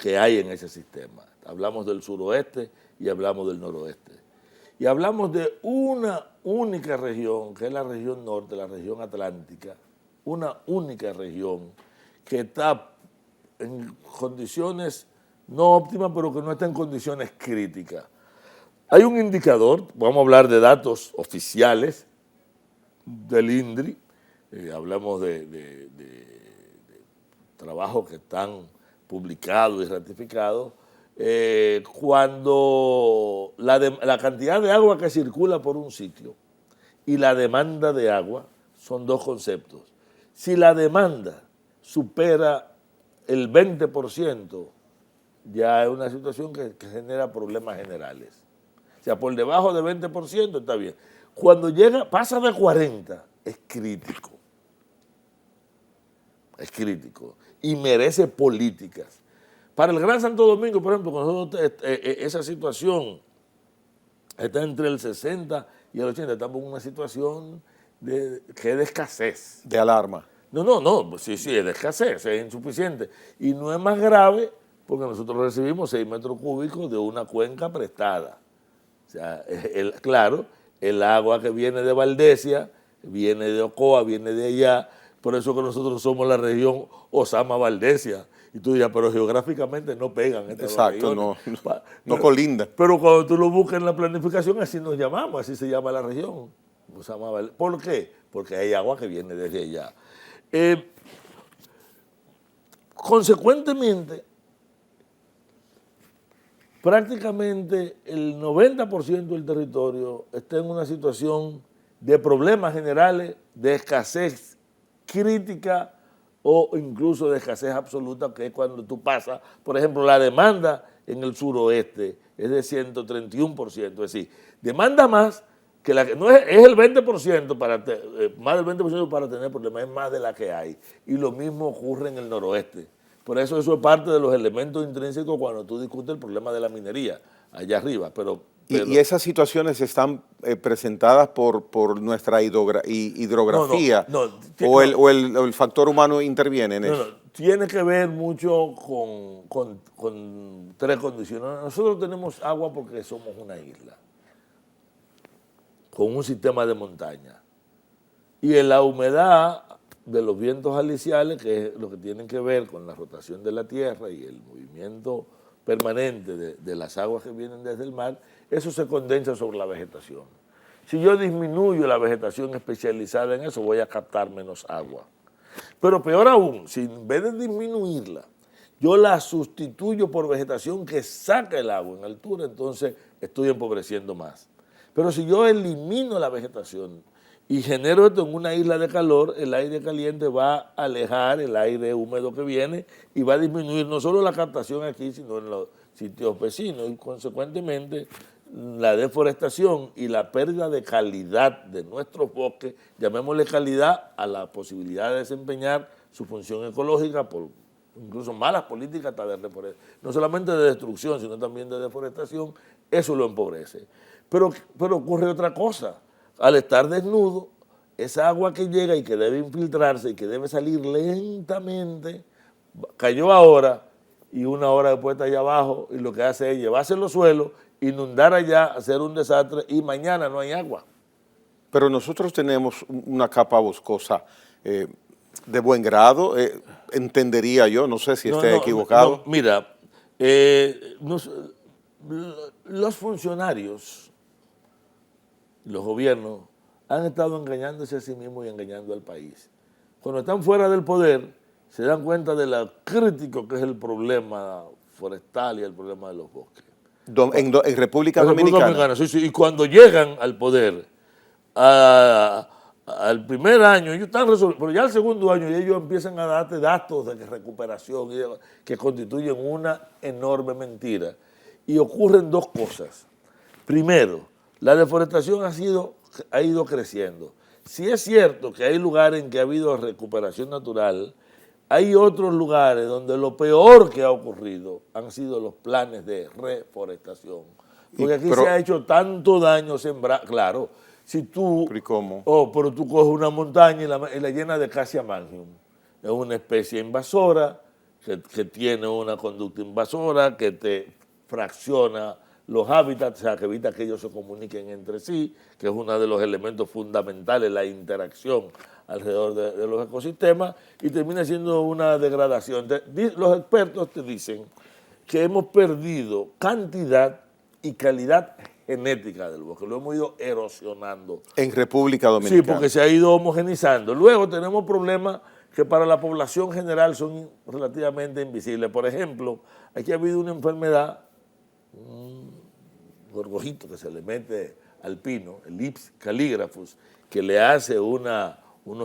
que hay en ese sistema. Hablamos del suroeste y hablamos del noroeste. Y hablamos de una única región, que es la región norte, la región atlántica, una única región que está en condiciones no óptimas, pero que no está en condiciones críticas. Hay un indicador, vamos a hablar de datos oficiales del INDRI, hablamos de trabajos que están publicados y ratificados, cuando la cantidad de agua que circula por un sitio y la demanda de agua son dos conceptos. Si la demanda supera el 20%, ya es una situación que genera problemas generales. O sea, por debajo de 20% está bien. Cuando pasa de 40%, es crítico. Es crítico y merece políticas. Para el Gran Santo Domingo, por ejemplo, con nosotros, esa situación está entre el 60 y el 80. Estamos en una situación que es de escasez. De alarma. No, pues sí, es de escasez, es insuficiente. Y no es más grave porque nosotros recibimos 6 metros cúbicos de una cuenca prestada. O sea, claro, el agua que viene de Valdesia, viene de Ocoa, viene de allá, por eso que nosotros somos la región Osama-Valdesia. Y tú dirás, pero geográficamente no pegan estas dos Exacto, regiones. no colinda. Pero cuando tú lo buscas en la planificación, así nos llamamos, así se llama la región. Osama-Valdesia. ¿Por qué? Porque hay agua que viene desde allá. Consecuentemente, prácticamente el 90% del territorio está en una situación de problemas generales, de escasez crítica o incluso de escasez absoluta, que es cuando tú pasas, por ejemplo, la demanda en el suroeste es de 131%, es decir, demanda más que la que no es el 20% más del 20% para tener problemas, es más de la que hay. Y lo mismo ocurre en el noroeste. Por eso es parte de los elementos intrínsecos cuando tú discutes el problema de la minería allá arriba. Y esas situaciones están presentadas por nuestra hidrografía o el factor humano interviene en eso. Tiene que ver mucho con 3 condiciones. Nosotros tenemos agua porque somos una isla con un sistema de montaña. Y en la humedad de los vientos alisiales, que es lo que tienen que ver con la rotación de la tierra y el movimiento permanente de las aguas que vienen desde el mar, eso se condensa sobre la vegetación. Si yo disminuyo la vegetación especializada en eso, voy a captar menos agua. Pero peor aún, si en vez de disminuirla, yo la sustituyo por vegetación que saca el agua en altura, entonces estoy empobreciendo más. Pero si yo elimino la vegetación y genero esto en una isla de calor, el aire caliente va a alejar el aire húmedo que viene y va a disminuir no solo la captación aquí, sino en los sitios vecinos y consecuentemente la deforestación y la pérdida de calidad de nuestros bosques, llamémosle calidad a la posibilidad de desempeñar su función ecológica por incluso malas políticas hasta de deforestación, no solamente de destrucción, sino también de deforestación, eso lo empobrece. Pero ocurre otra cosa. Al estar desnudo, esa agua que llega y que debe infiltrarse y que debe salir lentamente, cayó ahora y una hora después está allá abajo y lo que hace es llevarse los suelos, inundar allá, hacer un desastre y mañana no hay agua. Pero nosotros tenemos una capa boscosa de buen grado, entendería yo, no sé si esté equivocado. Mira, los funcionarios, los gobiernos han estado engañándose a sí mismos y engañando al país. Cuando están fuera del poder, se dan cuenta de lo crítico que es el problema forestal y el problema de los bosques. En República Dominicana. Sí. Y cuando llegan al poder, al primer año, ellos están resolviendo, pero ya al segundo año ellos empiezan a darte datos de recuperación que constituyen una enorme mentira. Y ocurren 2 cosas. Primero, la deforestación ha ido creciendo. Si es cierto que hay lugares en que ha habido recuperación natural, hay otros lugares donde lo peor que ha ocurrido han sido los planes de reforestación. Porque aquí se ha hecho tanto daño sembrar. Claro, si tú... ¿Cómo? Pero tú coges una montaña y la llenas de Acacia magnum. Es una especie invasora que tiene una conducta invasora, que te fracciona los hábitats, o sea, que evita que ellos se comuniquen entre sí, que es uno de los elementos fundamentales, la interacción alrededor de los ecosistemas, y termina siendo una degradación. Los expertos te dicen que hemos perdido cantidad y calidad genética del bosque, lo hemos ido erosionando. En República Dominicana. Sí, porque se ha ido homogenizando. Luego tenemos problemas que para la población general son relativamente invisibles. Por ejemplo, aquí ha habido una enfermedad, un gorgojito que se le mete al pino, el Ips calligraphus, que le hace unos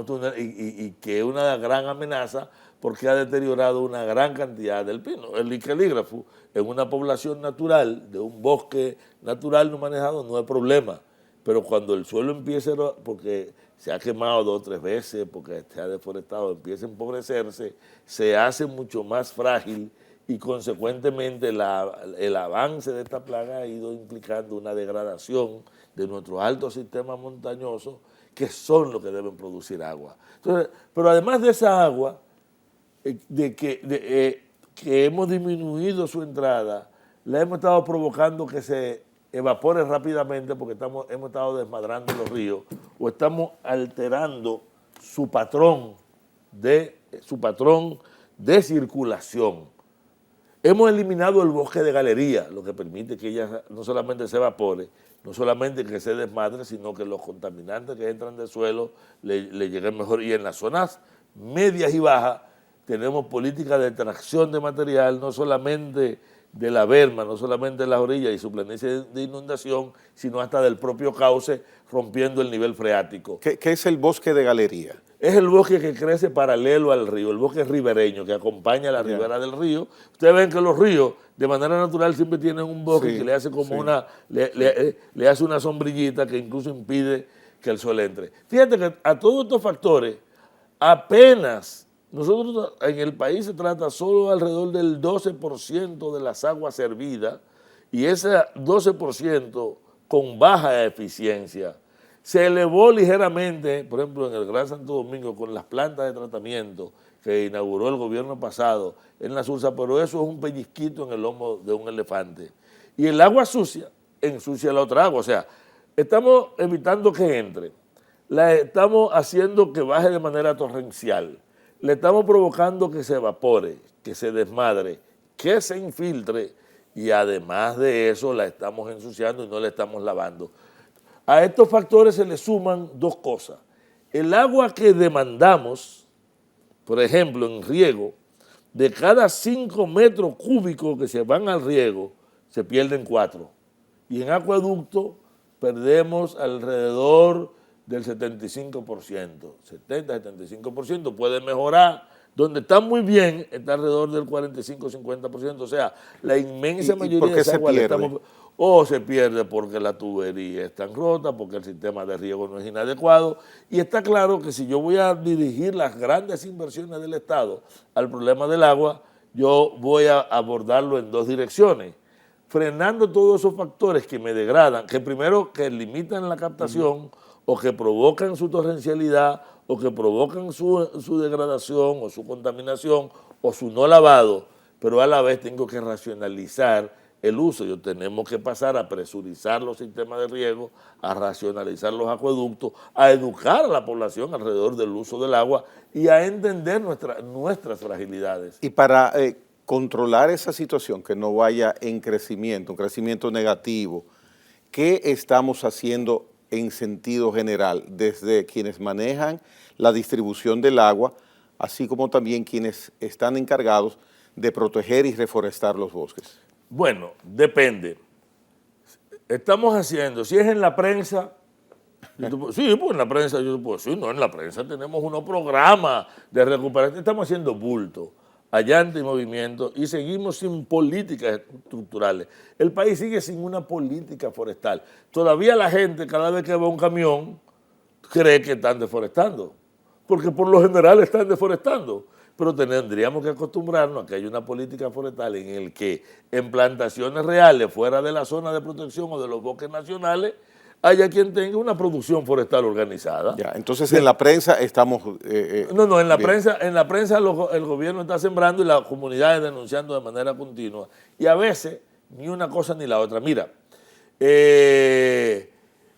túneles y que es una gran amenaza porque ha deteriorado una gran cantidad del pino. El Ips calligraphus en una población natural, de un bosque natural no manejado, no hay problema. Pero cuando el suelo empieza, porque se ha quemado 2 o 3 veces, porque se ha deforestado, empieza a empobrecerse, se hace mucho más frágil y consecuentemente el avance de esta plaga ha ido implicando una degradación de nuestro alto sistema montañoso que son los que deben producir agua. Entonces, pero además de esa agua, que hemos disminuido su entrada, la hemos estado provocando que se evapore rápidamente porque hemos estado desmadrando los ríos o estamos alterando su patrón de circulación. Hemos eliminado el bosque de galería, lo que permite que ella no solamente se evapore, no solamente que se desmadre, sino que los contaminantes que entran del suelo le lleguen mejor. Y en las zonas medias y bajas tenemos políticas de tracción de material, no solamente de la berma, no solamente de las orillas y su planicie de inundación, sino hasta del propio cauce, rompiendo el nivel freático. ¿Qué es el bosque de galería? Es el bosque que crece paralelo al río, el bosque ribereño que acompaña la ribera del río. Ustedes ven que los ríos de manera natural siempre tienen un bosque que le hace como le hace una sombrillita que incluso impide que el sol entre. Fíjate que a todos estos factores apenas nosotros en el país se trata solo alrededor del 12% de las aguas servidas y ese 12% con baja eficiencia. Se elevó ligeramente, por ejemplo, en el Gran Santo Domingo con las plantas de tratamiento que inauguró el gobierno pasado en la Sursa, pero eso es un pellizquito en el lomo de un elefante. Y el agua sucia ensucia la otra agua, o sea, estamos evitando que entre, la estamos haciendo que baje de manera torrencial, le estamos provocando que se evapore, que se desmadre, que se infiltre y además de eso la estamos ensuciando y no la estamos lavando. A estos factores se le suman dos cosas. El agua que demandamos, por ejemplo, en riego, de cada 5 metros cúbicos que se van al riego, se pierden 4. Y en acueducto perdemos alrededor del 75%. 70-75% puede mejorar. Donde está muy bien, está alrededor del 45-50%. O sea, la inmensa mayoría de esa agua le estamos... O se pierde porque la tubería está rota, porque el sistema de riego no es inadecuado. Y está claro que si yo voy a dirigir las grandes inversiones del Estado al problema del agua, yo voy a abordarlo en dos direcciones. Frenando todos esos factores que me degradan, que primero que limitan la captación o que provocan su torrencialidad o que provocan su degradación o su contaminación o su no lavado, pero a la vez tengo que racionalizar el uso. Tenemos que pasar a presurizar los sistemas de riego, a racionalizar los acueductos, a educar a la población alrededor del uso del agua y a entender nuestras fragilidades. Y para controlar esa situación, que no vaya en crecimiento, un crecimiento negativo, ¿qué estamos haciendo en sentido general desde quienes manejan la distribución del agua, así como también quienes están encargados de proteger y reforestar los bosques? Bueno, depende. Estamos haciendo, si es en la prensa, sí, pues en la prensa yo puedo decir, no, en la prensa tenemos unos programas de recuperación, estamos haciendo bulto, allante y movimiento y seguimos sin políticas estructurales. El país sigue sin una política forestal. Todavía la gente cada vez que ve un camión cree que están deforestando, porque por lo general están deforestando. Pero tendríamos que acostumbrarnos a que haya una política forestal en el que en plantaciones reales, fuera de la zona de protección o de los bosques nacionales, haya quien tenga una producción forestal organizada. Ya, entonces en la prensa estamos... No, en la prensa el gobierno está sembrando y las comunidades denunciando de manera continua. Y a veces ni una cosa ni la otra. Mira,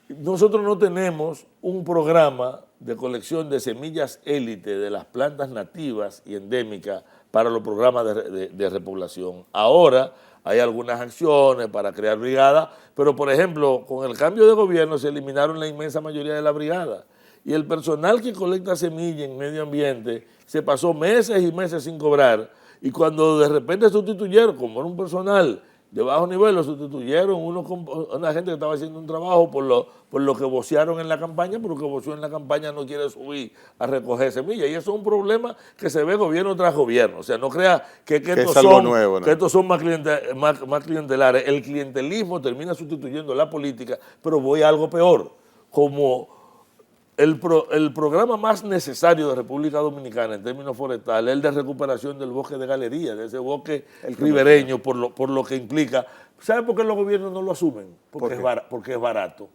nosotros no tenemos un programa de colección de semillas élite de las plantas nativas y endémicas para los programas de repoblación. Ahora hay algunas acciones para crear brigadas, pero por ejemplo, con el cambio de gobierno se eliminaron la inmensa mayoría de las brigadas y el personal que colecta semillas en medio ambiente se pasó meses y meses sin cobrar y cuando de repente sustituyeron, como era un personal de bajo nivel, lo sustituyeron una gente que estaba haciendo un trabajo por lo que vocearon en la campaña, pero que voceó en la campaña no quiere subir a recoger semillas. Y eso es un problema que se ve gobierno tras gobierno. O sea, no crea que estos son nuevo, ¿no? Que estos son más clientelares. El clientelismo termina sustituyendo la política, pero voy a algo peor. Como el programa más necesario de República Dominicana en términos forestales es el de recuperación del bosque de galería, de ese bosque ribereño, por lo que implica. ¿Sabe por qué los gobiernos no lo asumen? Porque es barato.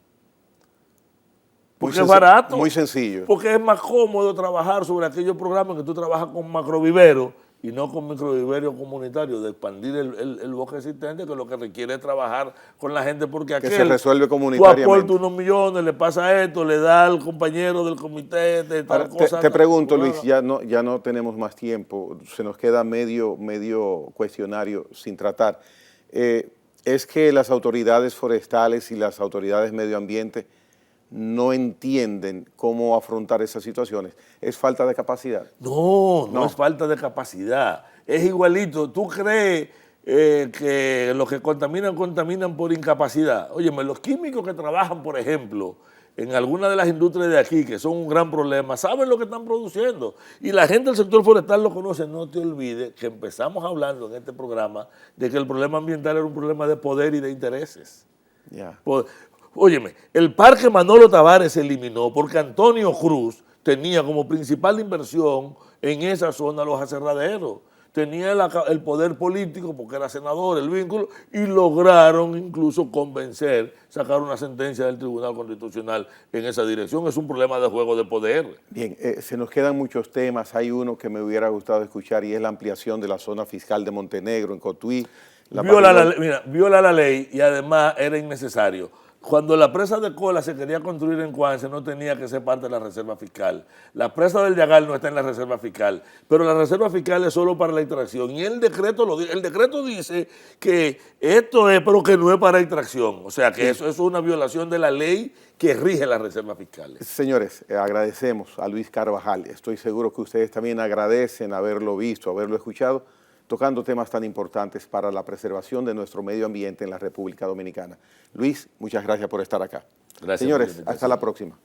Porque es barato. Muy sencillo. Porque es más cómodo trabajar sobre aquellos programas que tú trabajas con macroviveros y no con microviveros comunitarios, de expandir el bosque existente, que lo que requiere es trabajar con la gente, porque aquel, que se resuelve comunitariamente. Tú aportas unos millones, le pasa esto, le da al compañero del comité de tal Ahora, cosa. Te pregunto, Luis, ya no tenemos más tiempo, se nos queda medio cuestionario sin tratar. Es que las autoridades forestales y las autoridades medio ambiente no entienden cómo afrontar esas situaciones. ¿Es falta de capacidad? No es falta de capacidad. Es igualito. ¿Tú crees que los que contaminan por incapacidad? Óyeme, los químicos que trabajan, por ejemplo, en algunas de las industrias de aquí, que son un gran problema, saben lo que están produciendo. Y la gente del sector forestal lo conoce. No te olvides que empezamos hablando en este programa de que el problema ambiental era un problema de poder y de intereses. Yeah. Óyeme, el Parque Manolo Tavares se eliminó porque Antonio Cruz tenía como principal inversión en esa zona los aserraderos. Tenía el poder político porque era senador, el vínculo, y lograron incluso convencer, sacar una sentencia del Tribunal Constitucional en esa dirección. Es un problema de juego de poder. Bien, se nos quedan muchos temas. Hay uno que me hubiera gustado escuchar y es la ampliación de la zona fiscal de Montenegro, en Cotuí. Viola la ley y además era innecesario. Cuando la presa de Cola se quería construir en Cuance, no tenía que ser parte de la reserva fiscal. La presa del Yagal no está en la reserva fiscal, pero la reserva fiscal es solo para la extracción. Y el decreto dice que esto es, pero que no es para extracción. O sea, que eso es una violación de la ley que rige las reservas fiscales. Señores, agradecemos a Luis Carvajal. Estoy seguro que ustedes también agradecen haberlo visto, haberlo escuchado, tocando temas tan importantes para la preservación de nuestro medio ambiente en la República Dominicana. Luis, muchas gracias por estar acá. Gracias. Señores, hasta la próxima.